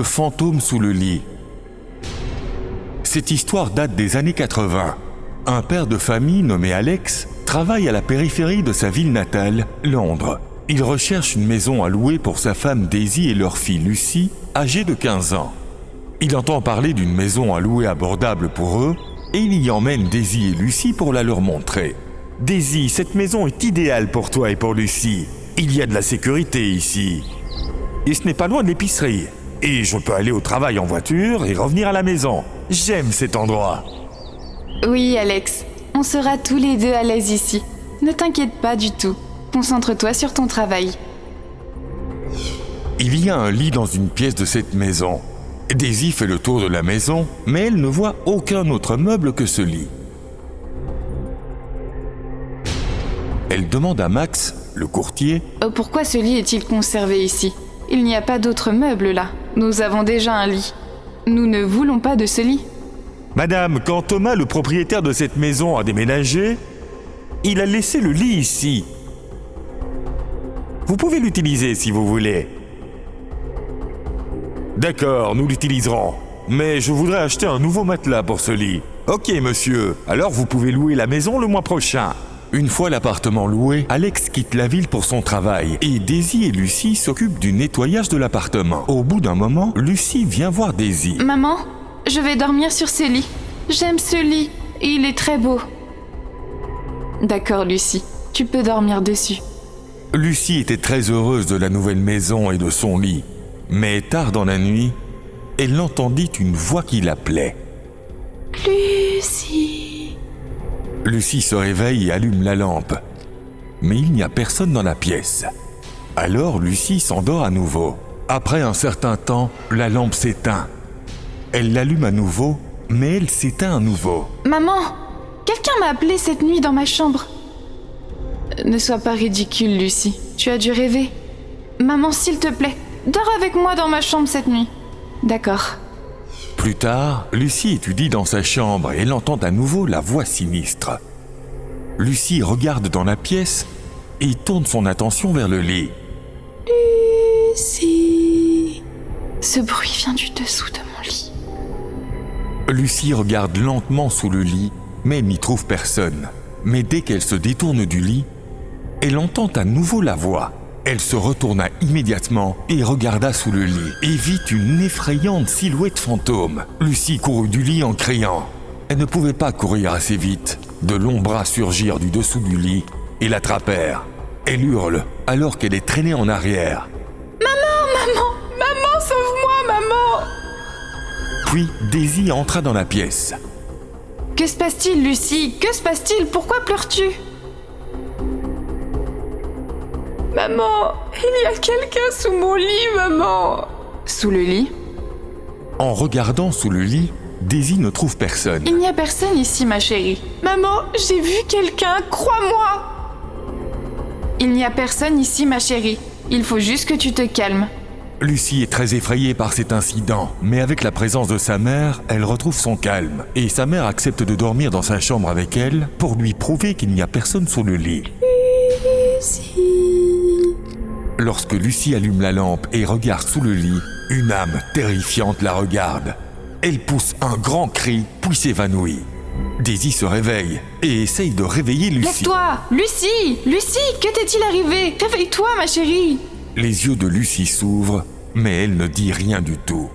fantôme sous le lit. Cette histoire date des années 80. Un père de famille nommé Alex travaille à la périphérie de sa ville natale, Londres. Il recherche une maison à louer pour sa femme Daisy et leur fille Lucy, âgée de 15 ans. Il entend parler d'une maison à louer abordable pour eux et il y emmène Daisy et Lucy pour la leur montrer. « Daisy, cette maison est idéale pour toi et pour Lucy. Il y a de la sécurité ici. Et ce n'est pas loin de l'épicerie. Et je peux aller au travail en voiture et revenir à la maison. J'aime cet endroit. » Oui, Alex, on sera tous les deux à l'aise ici. Ne t'inquiète pas du tout. Concentre-toi sur ton travail. Il y a un lit dans une pièce de cette maison. Daisy fait le tour de la maison, mais elle ne voit aucun autre meuble que ce lit. Elle demande à Max, le courtier, « Pourquoi ce lit est-il conservé ici ? Il n'y a pas d'autres meubles là. Nous avons déjà un lit. Nous ne voulons pas de ce lit. » Madame, quand Thomas, le propriétaire de cette maison, a déménagé, il a laissé le lit ici. Vous pouvez l'utiliser si vous voulez. D'accord, nous l'utiliserons. Mais je voudrais acheter un nouveau matelas pour ce lit. Ok, monsieur. Alors vous pouvez louer la maison le mois prochain. Une fois l'appartement loué, Alex quitte la ville pour son travail et Daisy et Lucy s'occupent du nettoyage de l'appartement. Au bout d'un moment, Lucy vient voir Daisy. « Maman, je vais dormir sur ce lit. J'aime ce lit et il est très beau. » D'accord, Lucy, tu peux dormir dessus. Lucy était très heureuse de la nouvelle maison et de son lit. Mais tard dans la nuit, elle entendit une voix qui l'appelait. Lucy. Lucy se réveille et allume la lampe. Mais il n'y a personne dans la pièce. Alors Lucy s'endort à nouveau. Après un certain temps, la lampe s'éteint. Elle l'allume à nouveau, mais elle s'éteint à nouveau. Maman, quelqu'un m'a appelé cette nuit dans ma chambre. Ne sois pas ridicule, Lucy. Tu as dû rêver. Maman, s'il te plaît, dors avec moi dans ma chambre cette nuit. D'accord. Plus tard, Lucy étudie dans sa chambre et elle entend à nouveau la voix sinistre. Lucy regarde dans la pièce et tourne son attention vers le lit. Lucy. Ce bruit vient du dessous de mon lit. Lucy regarde lentement sous le lit, mais elle n'y trouve personne. Mais dès qu'elle se détourne du lit, elle entend à nouveau la voix. Elle se retourna immédiatement et regarda sous le lit et vit une effrayante silhouette fantôme. Lucy courut du lit en criant. Elle ne pouvait pas courir assez vite. De longs bras surgirent du dessous du lit et l'attrapèrent. Elle hurle alors qu'elle est traînée en arrière. « Maman, sauve-moi, maman !» Puis Daisy entra dans la pièce. « Que se passe-t-il, Lucy ? Que se passe-t-il ? Pourquoi pleures-tu ?» Maman, il y a quelqu'un sous mon lit, maman. Sous le lit ? En regardant sous le lit, Daisy ne trouve personne. Il n'y a personne ici, ma chérie. Maman, j'ai vu quelqu'un, crois-moi. Il n'y a personne ici, ma chérie. Il faut juste que tu te calmes. Lucy est très effrayée par cet incident, mais avec la présence de sa mère, elle retrouve son calme. Et sa mère accepte de dormir dans sa chambre avec elle pour lui prouver qu'il n'y a personne sous le lit. Lucy. Lorsque Lucy allume la lampe et regarde sous le lit, une âme terrifiante la regarde. Elle pousse un grand cri, puis s'évanouit. Daisy se réveille et essaye de réveiller Lucy. « Lève-toi, Lucy! Lucy, que t'est-il arrivé? Réveille-toi, ma chérie !» Les yeux de Lucy s'ouvrent, mais elle ne dit rien du tout.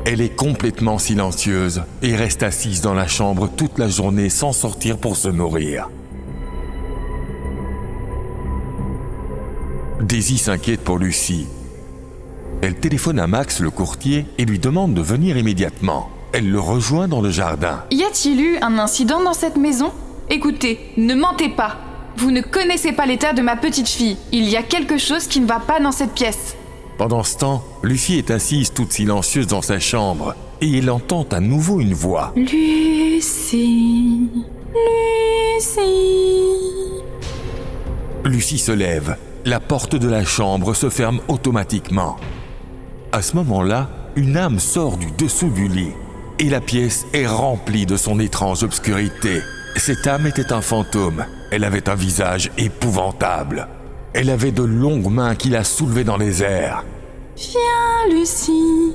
Elle est complètement silencieuse et reste assise dans la chambre toute la journée sans sortir pour se nourrir. Daisy s'inquiète pour Lucy. Elle téléphone à Max, le courtier, et lui demande de venir immédiatement. Elle le rejoint dans le jardin. Y a-t-il eu un incident dans cette maison ? Écoutez, ne mentez pas. Vous ne connaissez pas l'état de ma petite fille. Il y a quelque chose qui ne va pas dans cette pièce. Pendant ce temps, Lucy est assise toute silencieuse dans sa chambre et elle entend à nouveau une voix. Lucy. Lucy se lève. La porte de la chambre se ferme automatiquement. À ce moment-là, une âme sort du dessous du lit et la pièce est remplie de son étrange obscurité. Cette âme était un fantôme. Elle avait un visage épouvantable. Elle avait de longues mains qui la soulevaient dans les airs. Viens, Lucie.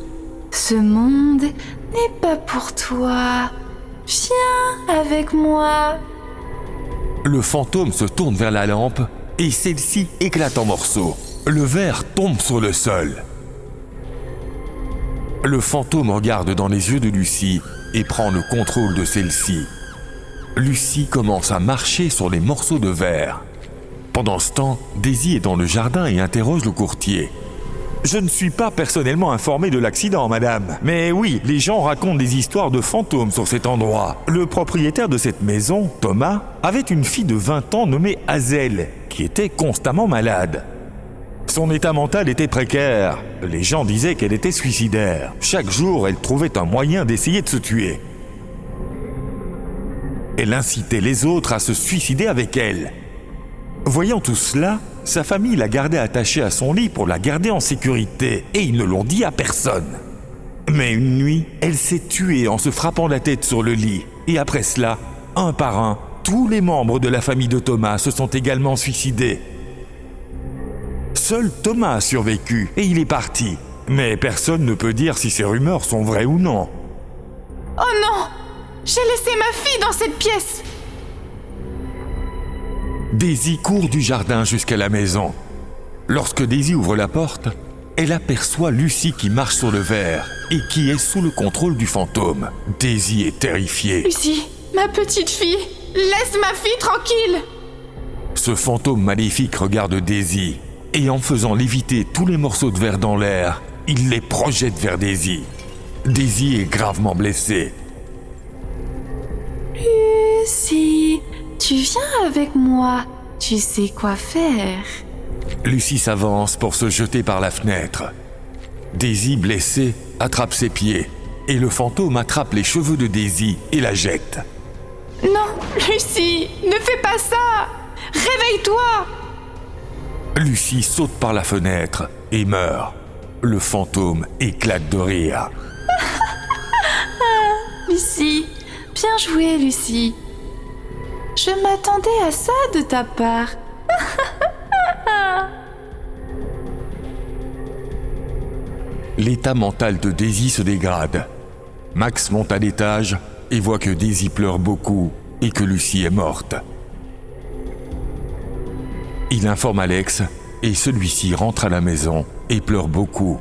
Ce monde n'est pas pour toi. Viens avec moi. Le fantôme se tourne vers la lampe et celle-ci éclate en morceaux. Le verre tombe sur le sol. Le fantôme regarde dans les yeux de Lucie et prend le contrôle de celle-ci. Lucie commence à marcher sur les morceaux de verre. Pendant ce temps, Daisy est dans le jardin et interroge le courtier. « Je ne suis pas personnellement informé de l'accident, madame. Mais oui, les gens racontent des histoires de fantômes sur cet endroit. Le propriétaire de cette maison, Thomas, avait une fille de 20 ans nommée Hazel, qui était constamment malade. Son état mental était précaire. Les gens disaient qu'elle était suicidaire. Chaque jour, elle trouvait un moyen d'essayer de se tuer. Elle incitait les autres à se suicider avec elle. Voyant tout cela, sa famille l'a gardée attachée à son lit pour la garder en sécurité, et ils ne l'ont dit à personne. Mais une nuit, elle s'est tuée en se frappant la tête sur le lit. Et après cela, un par un, tous les membres de la famille de Thomas se sont également suicidés. Seul Thomas a survécu, et il est parti. Mais personne ne peut dire si ces rumeurs sont vraies ou non. Oh non! J'ai laissé ma fille dans cette pièce! Daisy court du jardin jusqu'à la maison. Lorsque Daisy ouvre la porte, elle aperçoit Lucie qui marche sur le verre et qui est sous le contrôle du fantôme. Daisy est terrifiée. Lucie, ma petite fille, laisse ma fille tranquille! Ce fantôme maléfique regarde Daisy et en faisant léviter tous les morceaux de verre dans l'air, il les projette vers Daisy. Daisy est gravement blessée. Lucie, tu viens avec moi, tu sais quoi faire. Lucie s'avance pour se jeter par la fenêtre. Daisy, blessée, attrape ses pieds et le fantôme attrape les cheveux de Daisy et la jette. Non, Lucie, ne fais pas ça! Réveille-toi! Lucie saute par la fenêtre et meurt. Le fantôme éclate de rire. Lucie, bien joué, Lucie. Je m'attendais à ça de ta part. L'état mental de Daisy se dégrade. Max monte à l'étage et voit que Daisy pleure beaucoup et que Lucie est morte. Il informe Alex et celui-ci rentre à la maison et pleure beaucoup.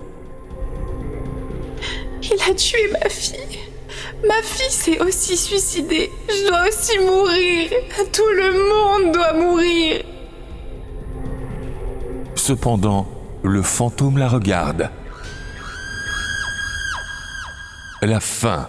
Il a tué ma fille. Ma fille s'est aussi suicidée. Je dois aussi mourir. Tout le monde doit mourir. Cependant, le fantôme la regarde. La fin.